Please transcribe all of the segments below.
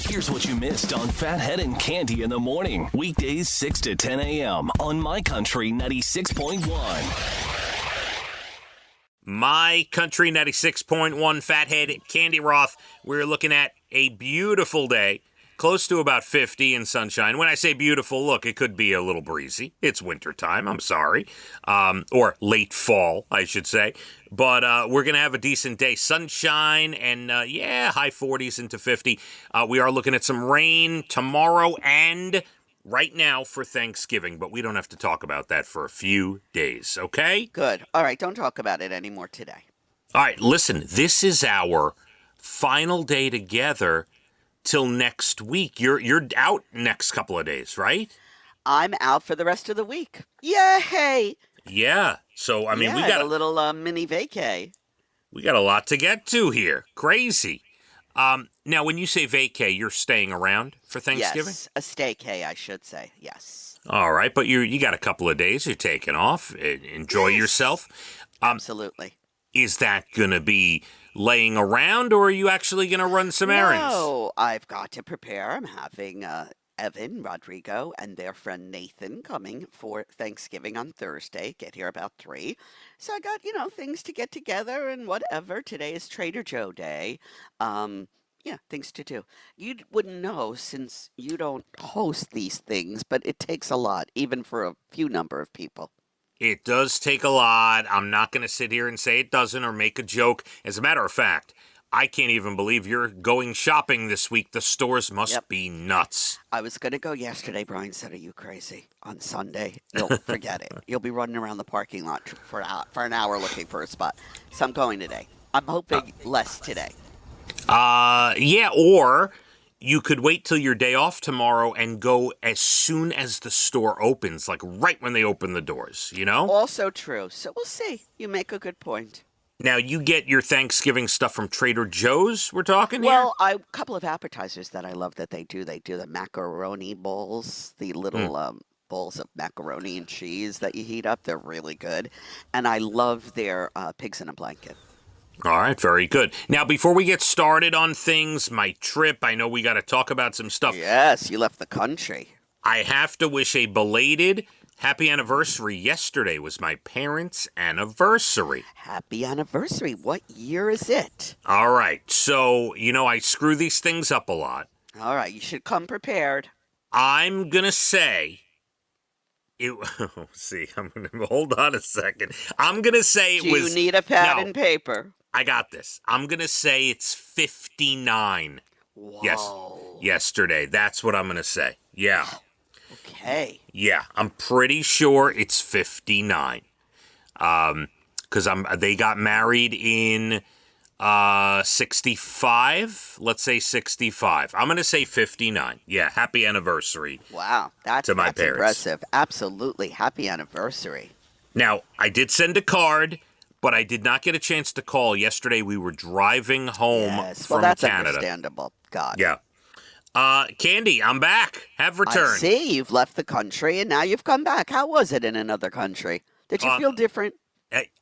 Here's what you missed on Phathead and Cande in the morning. Weekdays 6 to 10 a.m. on My Country 96.1. My Country 96.1 Phathead, Cande Roth. We're looking at a beautiful day, close to about 50 and sunshine. When I say beautiful, look, it could be a little breezy. It's wintertime, I'm sorry. Or late fall, I should say. But we're going to have a decent day. Sunshine and, high 40s into 50. We are looking at some rain tomorrow and right now for Thanksgiving, but we don't have to talk about that for a few days, okay? Good. All right, don't talk about it anymore today. All right, listen, this is our final day together till next week. You're out next couple of days, right? I'm out for the rest of the week. Yay! Yeah. So, we got a little mini vacay. We got a lot to get to here. Crazy. Now, when you say vacay, you're staying around for Thanksgiving? Yes, a staycay, I should say. Yes. All right, but you got a couple of days. You're taking off. Enjoy yourself. Absolutely. Is that going to be laying around, or are you actually going to run some errands? No, I've got to prepare. I'm having Evan, Rodrigo, and their friend Nathan coming for Thanksgiving on Thursday. Get here about 3. So I got, things to get together and whatever. Today is Trader Joe Day. Things to do. You wouldn't know since you don't host these things, but it takes a lot, even for a few number of people. It does take a lot. I'm not going to sit here and say it doesn't or make a joke. As a matter of fact, I can't even believe you're going shopping this week. The stores must be nuts. I was going to go yesterday. Brian said, are you crazy? On Sunday, you'll forget it. You'll be running around the parking lot for an hour looking for a spot. So I'm going today. I'm hoping less today. Or you could wait till your day off tomorrow and go as soon as the store opens, like right when they open the doors, Also true. So we'll see. You make a good point. Now, you get your Thanksgiving stuff from Trader Joe's, we're talking here? Well, a couple of appetizers that I love that they do. They do the macaroni bowls, the little bowls of macaroni and cheese that you heat up. They're really good. And I love their pigs in a blanket. All right, very good. Now, before we get started on things, my trip, I know we got to talk about some stuff. Yes, you left the country. I have to wish a belated happy anniversary. Yesterday was my parents' anniversary. Happy anniversary. What year is it? All right, so, I screw these things up a lot. All right, you should come prepared. I'm going to say... hold on a second. I'm going to say Do you need a pad and paper? I got this. I'm going to say it's 59. Whoa. Yes. Yesterday. That's what I'm going to say. Yeah. Okay. Yeah. I'm pretty sure it's 59. Because they got married in 65. Let's say 65. I'm going to say 59. Yeah. Happy anniversary. Wow. That's parents. Impressive. Absolutely. Happy anniversary. Now, I did send a card, but I did not get a chance to call. Yesterday, we were driving home from that's Canada. Understandable. God. Yeah. Cande, I'm back. Have returned. I see. You've left the country, and now you've come back. How was it in another country? Did you feel different?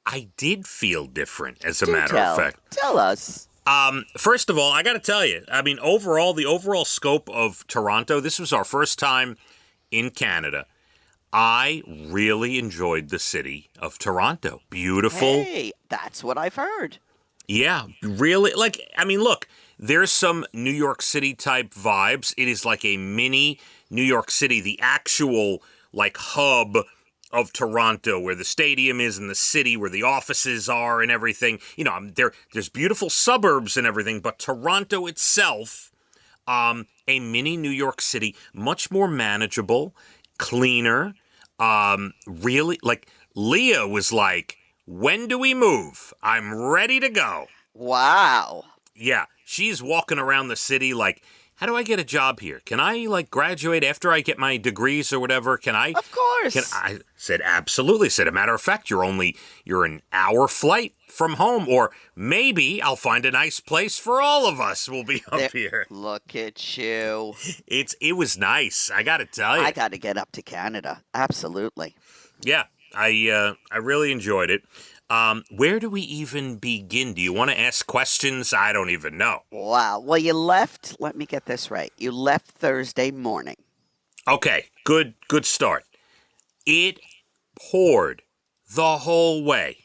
I did feel different, as a matter of fact. Tell us. First of all, I got to tell you, the overall scope of Toronto, this was our first time in Canada. I really enjoyed the city of Toronto. Beautiful. Hey, that's what I've heard. Yeah, really. Look, there's some New York City type vibes. It is like a mini New York City, the actual hub of Toronto, where the stadium is and the city, where the offices are and everything. There's beautiful suburbs and everything, but Toronto itself, a mini New York City, much more manageable, cleaner. Really, Leah was like, when do we move? I'm ready to go. Wow. Yeah, she's walking around the city how do I get a job here? Can I graduate after I get my degrees or whatever? Can I? Of course. I said, absolutely. Said, a matter of fact, you're an hour flight from home, or maybe I'll find a nice place for all of us. We'll be up here. Look at you. It was nice. I got to tell you. I got to get up to Canada. Absolutely. Yeah, I really enjoyed it. Where do we even begin? Do you want to ask questions? I don't even know. Wow. Well, you left, let me get this right. You left Thursday morning. Okay, good start. It poured the whole way.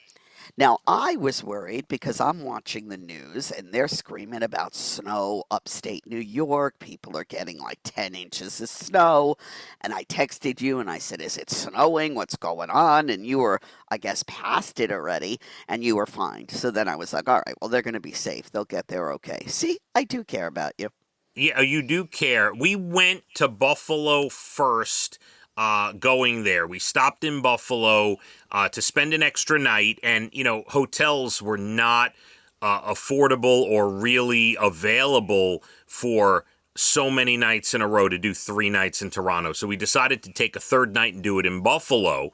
Now, I was worried because I'm watching the news and they're screaming about snow upstate New York. People are getting like 10 inches of snow. And I texted you and I said, is it snowing? What's going on? And you were, I guess, past it already and you were fine. So then I was like, all right, well, they're going to be safe. They'll get there okay. See, I do care about you. Yeah, you do care. We went to Buffalo first. Going there, we stopped in Buffalo to spend an extra night, and hotels were not affordable or really available for so many nights in a row to do 3 nights in Toronto. So we decided to take a third night and do it in Buffalo.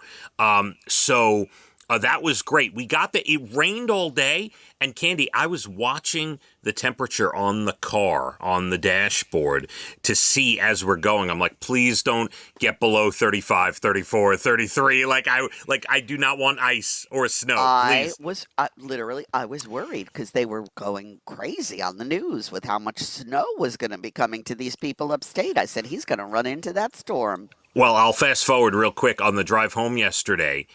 So that was great. It rained all day, and Candy, I was watching the temperature on the car, on the dashboard, to see as we're going. I'm like, please don't get below 35, 34, 33. I do not want ice or snow, please. I was worried because they were going crazy on the news with how much snow was going to be coming to these people upstate. I said, he's going to run into that storm. Well, I'll fast forward real quick. On the drive home yesterday,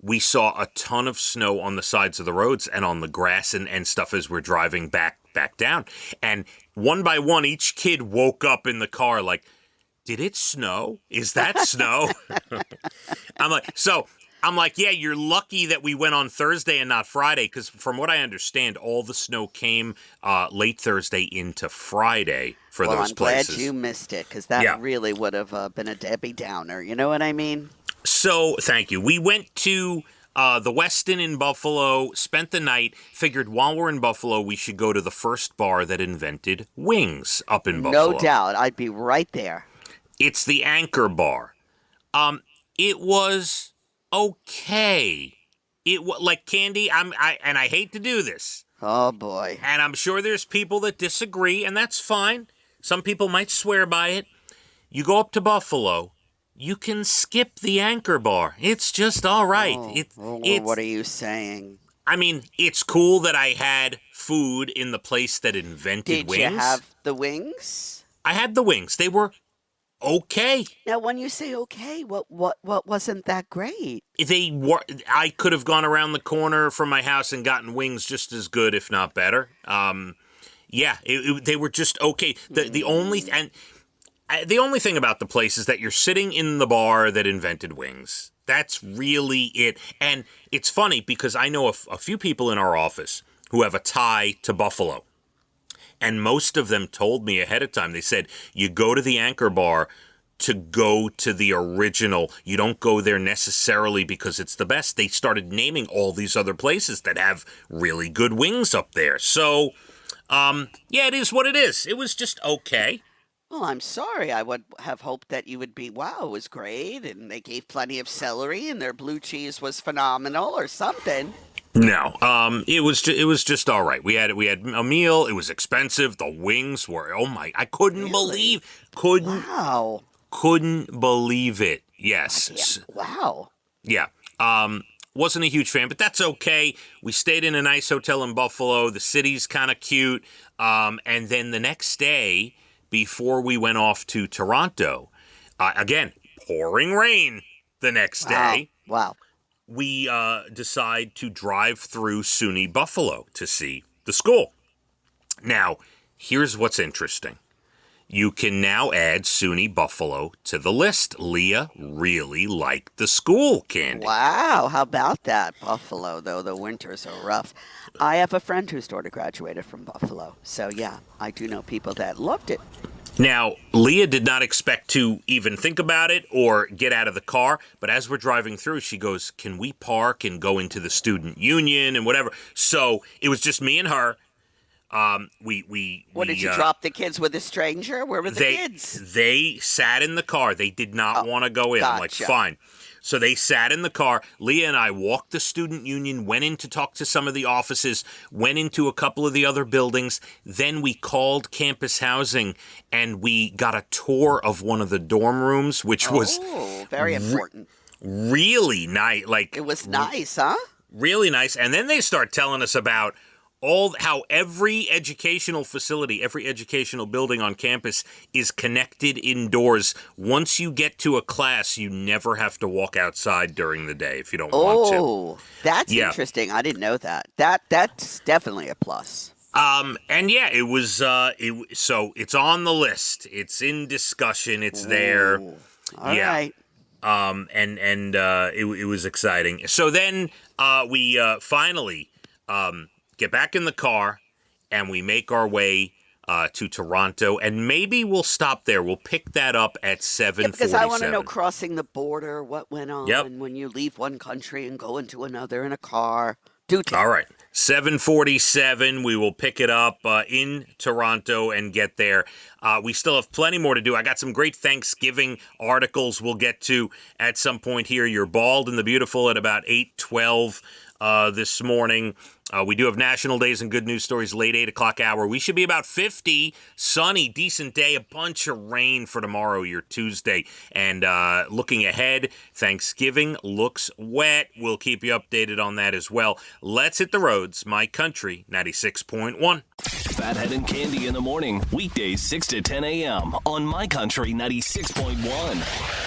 we saw a ton of snow on the sides of the roads and on the grass and stuff as we're driving back down. And one by one, each kid woke up in the car like, did it snow? Is that snow? I'm like, yeah, you're lucky that we went on Thursday and not Friday, because from what I understand, all the snow came late Thursday into Friday for those places. Well, I'm glad you missed it, because that really would have been a Debbie Downer. You know what I mean? So, thank you. We went to the Westin in Buffalo, spent the night, figured while we're in Buffalo, we should go to the first bar that invented wings up in Buffalo. No doubt. I'd be right there. It's the Anchor Bar. It was okay. It was like Candy. I hate to do this. Oh boy. And I'm sure there's people that disagree, and that's fine. Some people might swear by it. You go up to Buffalo, you can skip the Anchor Bar. It's just all right. What are you saying? I mean, it's cool that I had food in the place that invented wings. Did you have the wings? I had the wings. They were okay. Now, when you say okay, what wasn't that great? They were. I could have gone around the corner from my house and gotten wings just as good, if not better. They were just okay. The only thing about the place is that you're sitting in the bar that invented wings. That's really it. And it's funny because I know a few people in our office who have a tie to Buffalo. And most of them told me ahead of time, they said, you go to the Anchor Bar to go to the original. You don't go there necessarily because it's the best. They started naming all these other places that have really good wings up there. So, it is what it is. It was just okay. Well, I'm sorry. I would have hoped that you would be, wow, it was great, and they gave plenty of celery, and their blue cheese was phenomenal, or something. No, it was just all right. We had a meal. It was expensive. The wings were, I couldn't believe it. Yes. Wow. Yeah. Wasn't a huge fan, but that's okay. We stayed in a nice hotel in Buffalo. The city's kind of cute. And then the next day, before we went off to Toronto, again, pouring rain the next day. Wow. We decide to drive through SUNY Buffalo to see the school. Now, here's what's interesting. You can now add SUNY Buffalo to the list. Leah really liked the school, Candy. Wow, how about that? Buffalo, though, the winters are rough. I have a friend whose daughter graduated from Buffalo. So, yeah, I do know people that loved it. Now, Leah did not expect to even think about it or get out of the car, but as we're driving through, she goes, can we park and go into the student union and whatever? So it was just me and her. Did you drop the kids with a stranger? Where were the kids? They sat in the car. They did not want to go in. Gotcha. I'm like, fine. So they sat in the car. Leah and I walked the student union, went in to talk to some of the offices, went into a couple of the other buildings. Then we called campus housing and we got a tour of one of the dorm rooms, which was very important. Really nice. It was nice, huh? Really nice. And then they start telling us about how every educational facility, every educational building on campus is connected indoors. Once you get to a class, you never have to walk outside during the day if you don't want to. Oh, that's interesting. I didn't know that. That's definitely a plus. And yeah, it was, so it's on the list. It's in discussion. It's there. All right. It was exciting. So then, we, finally, get back in the car and we make our way to Toronto, and maybe we'll stop there. We'll pick that up at 7:47. Yeah, because I want to know, crossing the border, what went on Yep. when you leave one country and go into another in a car. Do tell. All right. 7:47. We will pick it up in Toronto and get there. We still have plenty more to do. I got some great Thanksgiving articles we'll get to at some point here. You're Bald and the Beautiful at about 8:12 this morning. We do have national days and good news stories late 8 o'clock hour. We should be about 50, sunny, decent day, a bunch of rain for tomorrow, your Tuesday. And looking ahead, Thanksgiving looks wet. We'll keep you updated on that as well. Let's hit the roads. My Country 96.1. Phathead and Cande in the morning, weekdays 6 to 10 a.m. on My Country 96.1.